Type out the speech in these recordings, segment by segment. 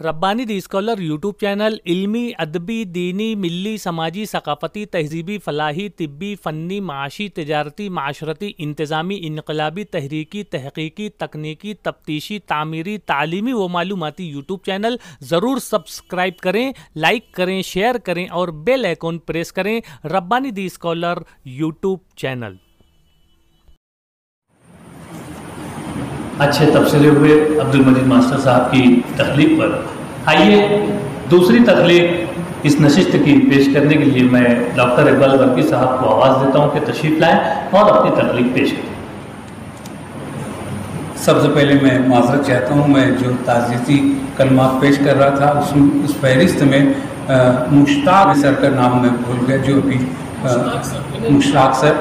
ربانی دی scholar YouTube channel علمی، ادبی، دینی، ملی، سماجی، ثقافتی، تہذیبی، فلاحی، طبی، فنی، معاشی، تجارتی، معاشرتی، انتظامی، انقلابی، تحریکی، تحقیقی، تکنیکی، تفتیشی، تعمیری، تعلیمی و معلوماتی یوٹیوب چینل ضرور سبسکرائب کریں، لائک کریں، شیئر کریں اور بیل آئیکن پریس کریں۔ ربانی دی اسکالر یوٹیوب چینل۔ اچھے تبصرے ہوئے عبدالمجید ماسٹر صاحب کی تخلیق پر۔ آئیے دوسری تخلیق اس نشست کی پیش کرنے کے لیے میں ڈاکٹر اقبال برقی صاحب کو آواز دیتا ہوں کہ تشریف لائیں اور اپنی تخلیق پیش کریں۔ سب سے پہلے میں معذرت چاہتا ہوں، میں جو تعزیتی کلمات پیش کر رہا تھا اس فہرست میں مشتاق سر کا نام میں بھول گیا، جو ابھی مشتاق سر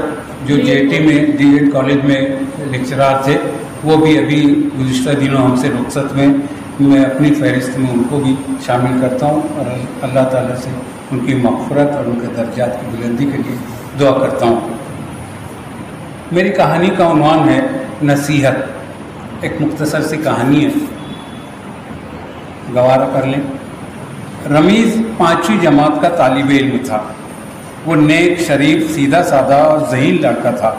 جو جے ٹی میں ڈی ایڈ کالج میں لیکچرار تھے، وہ بھی ابھی گزشتہ دنوں ہم سے رخصت میں اپنی فہرست میں ان کو بھی شامل کرتا ہوں اور اللہ تعالیٰ سے ان کی مغفرت اور ان کے درجات کی بلندی کے لیے دعا کرتا ہوں۔ میری کہانی کا عنوان ہے نصیحت۔ ایک مختصر سی کہانی ہے، گوارا کر لیں۔ رمیز 5ویں جماعت کا طالب علم تھا۔ وہ نیک، شریف، سیدھا سادہ اور ذہین لڑکا تھا۔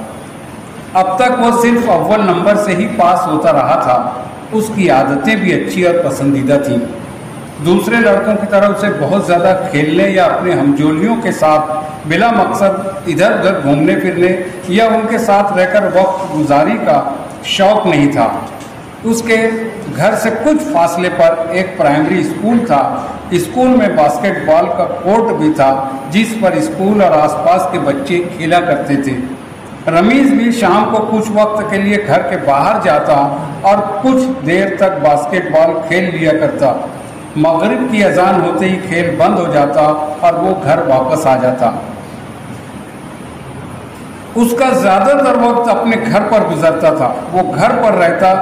اب تک وہ صرف اول نمبر سے ہی پاس ہوتا رہا تھا۔ اس کی عادتیں بھی اچھی اور پسندیدہ تھیں۔ دوسرے لڑکوں کی طرح اسے بہت زیادہ کھیلنے یا اپنے ہمجولیوں کے ساتھ بلا مقصد ادھر ادھر گھومنے پھرنے یا ان کے ساتھ رہ کر وقت گزاری کا شوق نہیں تھا۔ اس کے گھر سے کچھ فاصلے پر ایک پرائمری اسکول تھا۔ اسکول میں باسکٹ بال کا کورٹ بھی تھا جس پر اسکول اور آس پاس کے بچے کھیلا کرتے تھے۔ رمیز بھی شام کو کچھ وقت کے لیے گھر کے باہر جاتا اور کچھ دیر تک باسکٹ بال کھیل لیا کرتا۔ مغرب کی اذان ہوتے ہی کھیل بند ہو جاتا اور وہ گھر واپس آ جاتا۔ اس کا زیادہ تر وقت اپنے گھر پر گزرتا تھا۔ وہ گھر پر رہتا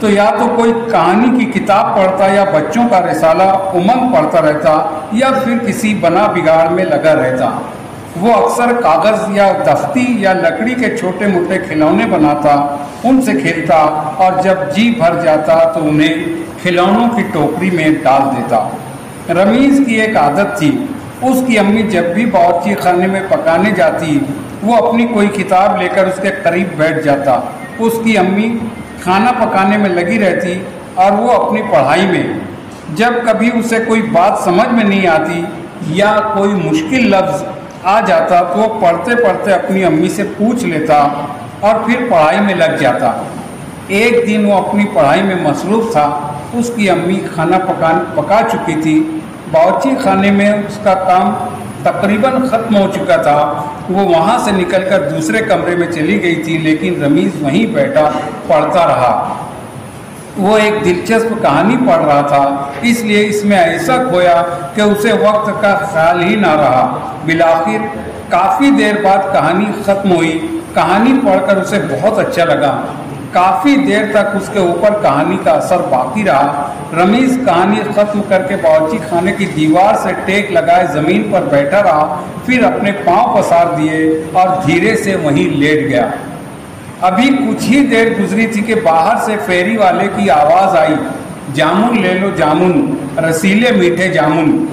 تو یا تو کوئی کہانی کی کتاب پڑھتا یا بچوں کا رسالہ امنگ پڑھتا رہتا یا پھر کسی بنا بگاڑ میں لگا رہتا۔ وہ اکثر کاغذ یا دفتی یا لکڑی کے چھوٹے موٹے کھلونے بناتا، ان سے کھیلتا اور جب جی بھر جاتا تو انہیں کھلونوں کی ٹوکری میں ڈال دیتا۔ رمیز کی ایک عادت تھی، اس کی امی جب بھی باورچی خانے میں پکانے جاتی وہ اپنی کوئی کتاب لے کر اس کے قریب بیٹھ جاتا۔ اس کی امی کھانا پکانے میں لگی رہتی اور وہ اپنی پڑھائی میں۔ جب کبھی اسے کوئی بات سمجھ میں نہیں آتی یا کوئی مشکل لفظ آ جاتا تو وہ پڑھتے پڑھتے اپنی امی سے پوچھ لیتا اور پھر پڑھائی میں لگ جاتا۔ ایک دن وہ اپنی پڑھائی میں مصروف تھا۔ اس کی امی کھانا پکا چکی تھی۔ باورچی خانے میں اس کا کام تقریباً ختم ہو چکا تھا۔ وہ وہاں سے نکل کر دوسرے کمرے میں چلی گئی تھی، لیکن رمیز وہیں بیٹھا پڑھتا رہا۔ وہ ایک دلچسپ کہانی پڑھ رہا تھا، اس لیے اس میں ایسا کھویا کہ اسے وقت کا خیال ہی نہ رہا۔ بالآخر کافی دیر بعد کہانی ختم ہوئی۔ کہانی پڑھ کر اسے بہت اچھا لگا۔ کافی دیر تک اس کے اوپر کہانی کا اثر باقی رہا۔ رمیز کہانی ختم کر کے باورچی خانے کی دیوار سے ٹیک لگائے زمین پر بیٹھا رہا، پھر اپنے پاؤں پسار دیے اور دھیرے سے وہیں لیٹ گیا۔ ابھی کچھ ہی دیر گزری تھی کہ باہر سے فیری والے کی آواز آئی، جامن لے لو جامن، رسیلے میٹھے جامن۔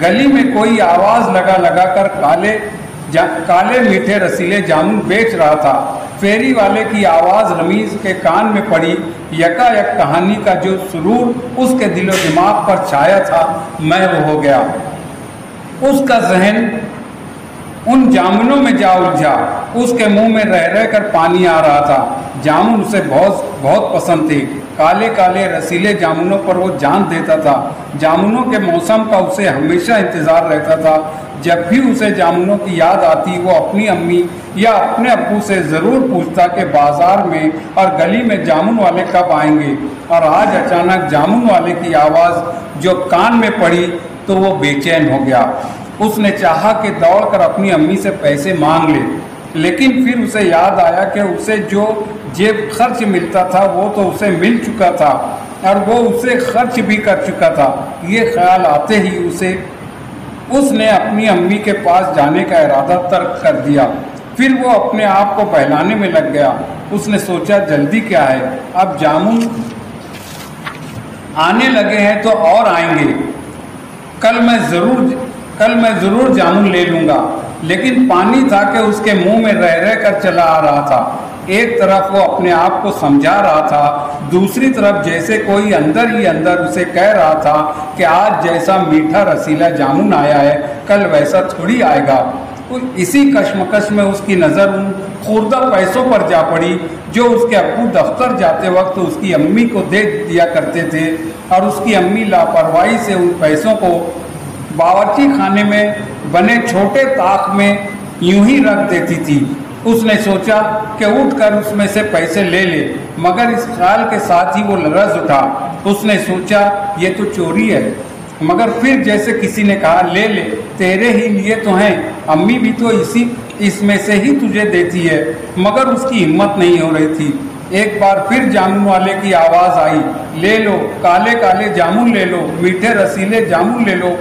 گلی میں کوئی آواز لگا کر کالے میٹھے رسیلے جامن بیچ رہا تھا۔ فیری والے کی آواز رمیز کے کان میں پڑی۔ یکا یک کہانی کا جو سرور اس کے دل و دماغ پر چھایا تھا محو ہو گیا۔ اس کا ذہن ان جامنوں میں جا الجھا۔ اس کے منہ میں رہ رہ کر پانی آ رہا تھا۔ جامن اسے بہت پسند تھے۔ کالے کالے رسیلے جامنوں پر وہ جان دیتا تھا۔ جامنوں کے موسم کا اسے ہمیشہ انتظار رہتا تھا۔ جب بھی اسے جامنوں کی یاد آتی وہ اپنی امی یا اپنے ابو سے ضرور پوچھتا کہ بازار میں اور گلی میں جامن والے کب آئیں گے، اور آج اچانک جامن والے کی آواز جو کان میں پڑی تو وہ بے چین ہو گیا۔ اس نے چاہا کہ دوڑ کر اپنی امی سے پیسے مانگ لے، لیکن پھر اسے یاد آیا کہ اسے جو جیب خرچ ملتا تھا وہ تو اسے مل چکا تھا اور وہ اسے خرچ بھی کر چکا تھا۔ یہ خیال آتے ہی اس نے اپنی امی کے پاس جانے کا ارادہ ترک کر دیا۔ پھر وہ اپنے آپ کو بہلانے میں لگ گیا۔ اس نے سوچا جلدی کیا ہے، اب جامن आने लगे हैं तो और आएंगे। कल मैं ज़रूर जामुन ले लूँगा। लेकिन पानी था कि उसके मुंह में रह रह कर चला आ रहा था। एक तरफ वो अपने आप को समझा रहा था, दूसरी तरफ जैसे कोई अंदर ही अंदर उसे कह रहा था कि आज जैसा मीठा रसीला जामुन आया है कल वैसा थोड़ी आएगा। तो इसी कश्मकश में उसकी नज़र उन खुर्दा पैसों पर जा पड़ी जो उसके अब्बू दफ्तर जाते वक्त उसकी अम्मी को दे दिया करते थे, और उसकी अम्मी लापरवाही से उन पैसों को बावर्ची खाने में बने छोटे ताक में यूं ही रख देती थी। उसने सोचा कि उठकर उसमें से पैसे ले ले, मगर इस ख्याल के साथ ही वो लरज़ उठा। उसने सोचा ये तो चोरी है, मगर फिर जैसे किसी ने कहा ले ले, तेरे ही लिए तो हैं, अम्मी भी तो इसमें से ही तुझे देती है। मगर उसकी हिम्मत नहीं हो रही थी। एक बार फिर जामुन वाले की आवाज़ आई, ले लो काले काले जामुन ले लो, मीठे रसीले जामुन ले लो,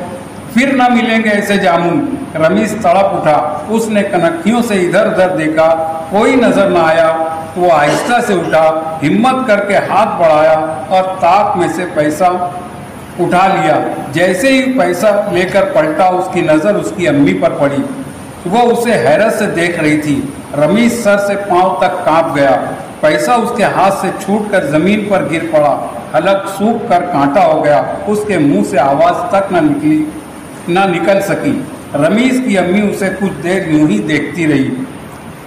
फिर ना मिलेंगे ऐसे जामुन। रमीज तड़प उठा। उसने कनखियों से इधर उधर देखा, कोई नजर न आया। वो आहिस्ता से उठा, हिम्मत करके हाथ बढ़ाया और ताक में से पैसा उठा लिया। जैसे ही पैसा लेकर पलटा, उसकी नज़र उसकी अम्मी पर पड़ी। वो उसे हैरत से देख रही थी। रमीज सर से पांव तक कांप गया। पैसा उसके हाथ से छूटकर जमीन पर गिर पड़ा। हलक सूख कर कांटा हो गया। उसके मुंह से आवाज़ तक न निकल सकी। रमीज की अम्मी उसे कुछ देर यूं ही देखती रही।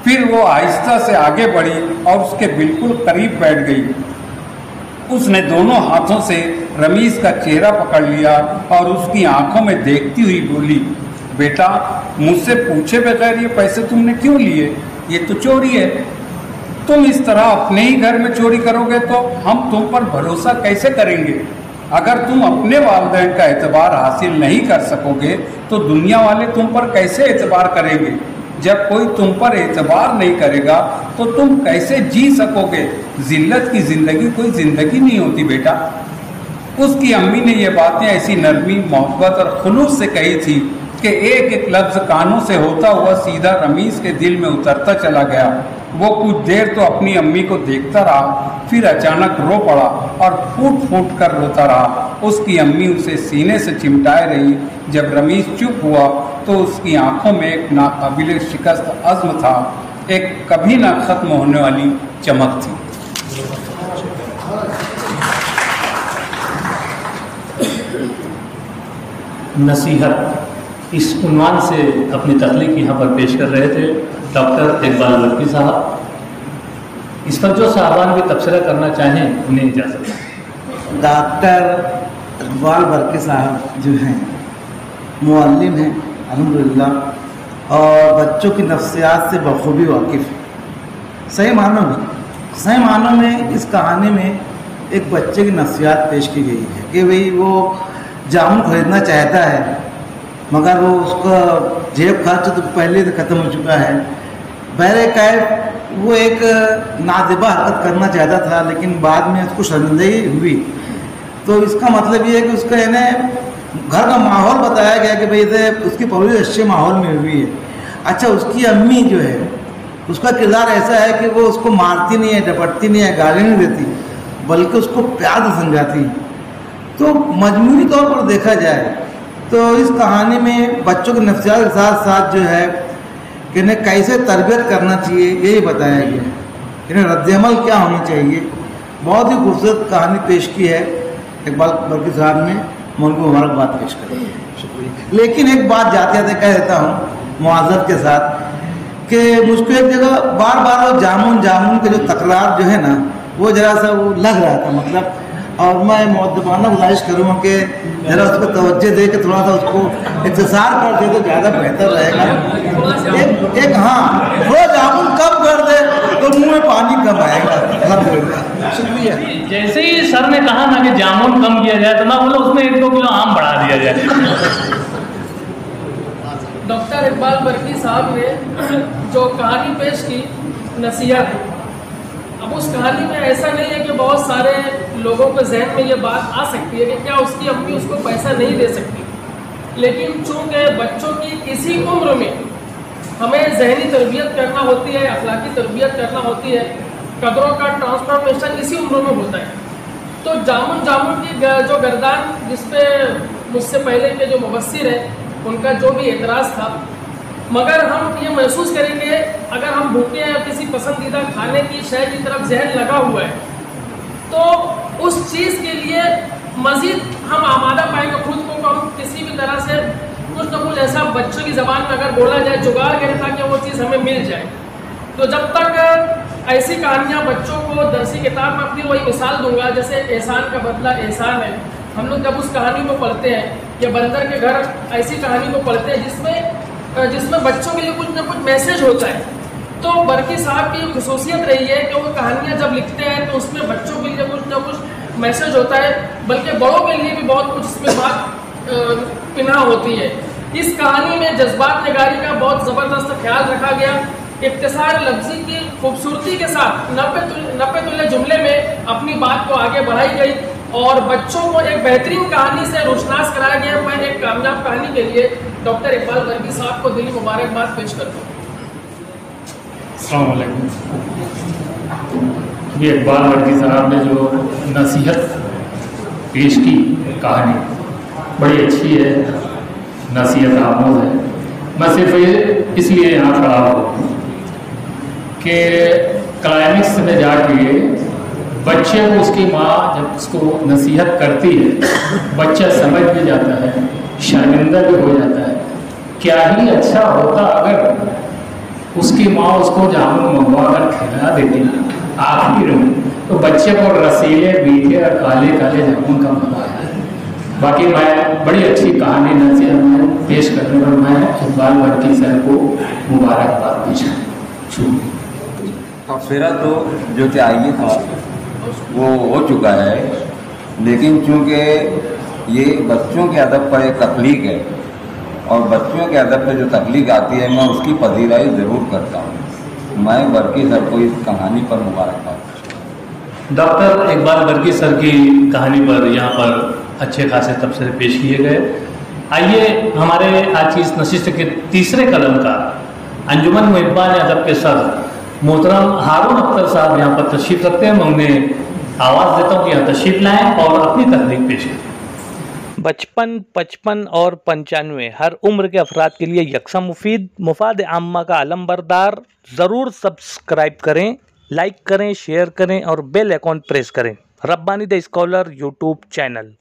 फिर वो आहिस्ता से आगे बढ़ी और उसके बिल्कुल करीब बैठ गई। उसने दोनों हाथों से रमीज का चेहरा पकड़ लिया और उसकी आंखों में देखती हुई बोली, बेटा मुझसे पूछे बगैर ये पैसे तुमने क्यों लिए? ये तो चोरी है। तुम इस तरह अपने ही घर में चोरी करोगे तो हम तुम पर भरोसा कैसे करेंगे? अगर तुम अपने वालिदैन का एतबार हासिल नहीं कर सकोगे तो दुनिया वाले तुम पर कैसे एतबार करेंगे? जब कोई तुम पर एतबार नहीं करेगा तो तुम कैसे जी सकोगे? जिल्लत की ज़िंदगी कोई ज़िंदगी नहीं होती बेटा। उसकी अम्मी ने ये बातें ऐसी नरमी, मोहब्बत और खुलूस से कही थी कि एक एक लफ्ज़ कानों से होता हुआ सीधा रमीज के दिल में उतरता चला गया। वो कुछ देर तो अपनी अम्मी को देखता रहा, फिर अचानक रो पड़ा और फूट फूट कर रोता रहा। उसकी अम्मी उसे सीने से चिमटाए रही। जब रमीज चुप हुआ तो उसकी आंखों में एक नाकाबिले शिकस्त अज़्म था, एक कभी ना ख़त्म होने वाली चमक थी। नसीहत, इस उन्वान से अपनी तख्लीक यहाँ पर पेश कर रहे थे डॉक्टर इकबाल बर्की साहब। इस पर जो साहबान भी तबसरा करना चाहें उन्हें इजाज़त है। डॉक्टर इकबाल बर्की साहब जो हैं मुअल्लिम हैं अल्हम्दुलिल्लाह, और बच्चों की नफ्सियात से बखूबी वाकिफ़ हैं। सही मानों में इस कहानी में एक बच्चे की नफ्सियात पेश की गई है कि भाई वो जामुन खरीदना चाहता है, मगर वो उसका जेब खर्च तो पहले से ख़त्म हो चुका है। बहरकैफ वो एक नादिबा हरकत करना चाहता था, लेकिन बाद में उसको शर्मिंदगी हुई। तो इसका मतलब ये है कि उसका यानी घर का माहौल बताया गया कि भाई इसे उसकी परवरिश अच्छे माहौल में हुई है। अच्छा, उसकी अम्मी जो है उसका किरदार ऐसा है कि वो उसको मारती नहीं है, डपटती नहीं है, गाली नहीं देती, बल्कि उसको प्यार से समझाती है। तो मजमूरी तौर पर देखा जाए तो इस कहानी में बच्चों की नफ्सियात के साथ साथ जो है कि इन्हें कैसे तरबियत करना चाहिए यही बताया गया है, इन्हें रद्द-ए-अमल क्या होना चाहिए। बहुत ही खूबसूरत कहानी पेश की है इकबाल बर्की साहब ने, मैं उनको मुबारकबाद पेश करूँ। शुक्रिया। लेकिन एक बात जाते जाते कह देता हूँ मुआज़रत के साथ कि मुझको एक जगह बार बार वो जामुन के जो तकरार जो है ना वो ज़रा सा वो लग रहा था, मतलब, और मैं मुअद्दबाना गुजारिश करूँगा कि ज़रा उसको तवज्जो दे के थोड़ा सा उसको इंतज़ार कर दे तो ज़्यादा बेहतर रहेगा। एक हाँ, थोड़ा जामुन कम कर दे तो मुँह में पानी कम आएगा। अल्हम्दुलिल्लाह, शुक्रिया। जैसे ही सर ने कहा ना कि जामुन कम किया जाए तो मैं बोला उसमें 1-2 किलो आम बढ़ा दिया जाए। डॉक्टर इकबाल बर्की साहब ने जो कहानी पेश की नसीहत, अब उस कहानी में ऐसा नहीं है कि बहुत सारे लोगों के जहन में ये बात आ सकती है कि क्या उसकी अम्मी उसको पैसा नहीं दे सकती, लेकिन चूँकि बच्चों की इसी उम्र में हमें जहनी तरबियत करना होती है, अखलाकी तरबियत करना होती है, कदरों का ट्रांसफॉर्मेशन इसी उम्र में होता है। तो जामुन की जो गर्दान जिस पे मुझसे पहले के जो मुबस्सिर हैं उनका जो भी एतराज़ था, मगर हम ये महसूस करेंगे अगर हम भूखे हैं किसी पसंदीदा खाने की शय की तरफ जहन लगा हुआ है तो उस चीज़ के लिए मज़ीद हम आमादा पाएंगे खुद को, हम किसी भी तरह से कुछ न कुछ ऐसा बच्चों की ज़बान में अगर बोला जाए जुगाड़ करें ताकि वो चीज़ हमें मिल जाए। तो जब तक ऐसी कहानियाँ बच्चों को दरसी किताब में अपनी वही मिसाल दूंगा, जैसे एहसान का बदला एहसान है, हम लोग जब उस कहानी को पढ़ते हैं या बंदर के घर ऐसी कहानी को पढ़ते हैं जिसमें बच्चों के लिए कुछ ना कुछ मैसेज होता है, तो बरकी साहब की खसूसियत रही है कि वो कहानियाँ जब लिखते हैं तो उसमें बच्चों के लिए कुछ ना कुछ मैसेज होता है, बल्कि बड़ों के लिए भी बहुत कुछ इसमें बात पिना होती है। इस कहानी में जज्बात निगारी का बहुत ज़बरदस्त ख्याल रखा गया, इख्तिसार लफ्ज़ी की खूबसूरती के साथ 90 तुल्य जुमले में अपनी बात को आगे बढ़ाई गई और बच्चों को एक बेहतरीन कहानी से रोशनास कराया गया। मैं एक कामयाब कहानी के लिए डॉक्टर इकबाल बर्की साहब को दिली मुबारकबाद पेश करता हूँ। अस्सलाम वालेकुम। ये इकबाल बर्की साहब ने जो नसीहत पेश की कहानी बड़ी अच्छी है, नसीहत आमोज है। मैं सिर्फ इसलिए यहाँ खड़ा हूँ कि क्लाइमेक्स में जाके बच्चे को उसकी माँ जब उसको नसीहत करती है, बच्चा समझ भी जाता है, शर्मिंदा भी हो जाता है। क्या ही अच्छा होता अगर उसकी माँ उसको जामुन मंगवा कर खिला देती आखिर में, तो बच्चे को रसीले मीठे और काले काले जामुन का मजा आया। बाकी मैं बड़ी अच्छी कहानी नसीहत पेश करने पर मैं इकबाल बर्की सर को मुबारकबाद पेश करूँ। तबसरा तो जो चाहिए था वो हो चुका है, लेकिन चूँकि ये बच्चों के अदब पर एक तख्लीक है और बच्चों के अदब पर जो तख्लीक आती है मैं उसकी पजीराई ज़रूर करता हूँ। मैं बर्की सर को इस कहानी पर मुबारकबाद करता हूँ। डॉक्टर इकबाल बर्की सर की कहानी पर यहाँ पर अच्छे खासे तबसरे पेश किए गए। आइए हमारे आज की इस नशिस्त के तीसरे कलम का अंजुमन मुहिब्बान अदब के सर मोहतरम हारून अख्तर साहब यहाँ पर तशरीफ़ रखते हैं। मैं उन्हें आवाज़ देता हूँ कि यहाँ तशरीफ़ लाएँ और अपनी तकलीफ पेश करें। 55, 55 और 95 हर उम्र के अफराद के लिए यकसा मुफीद मुफाद आम्मा का अलमबरदार। ज़रूर सब्सक्राइब करें, लाइक करें, शेयर करें और बेल आइकॉन प्रेस करें। Rabbani the scholar YouTube channel.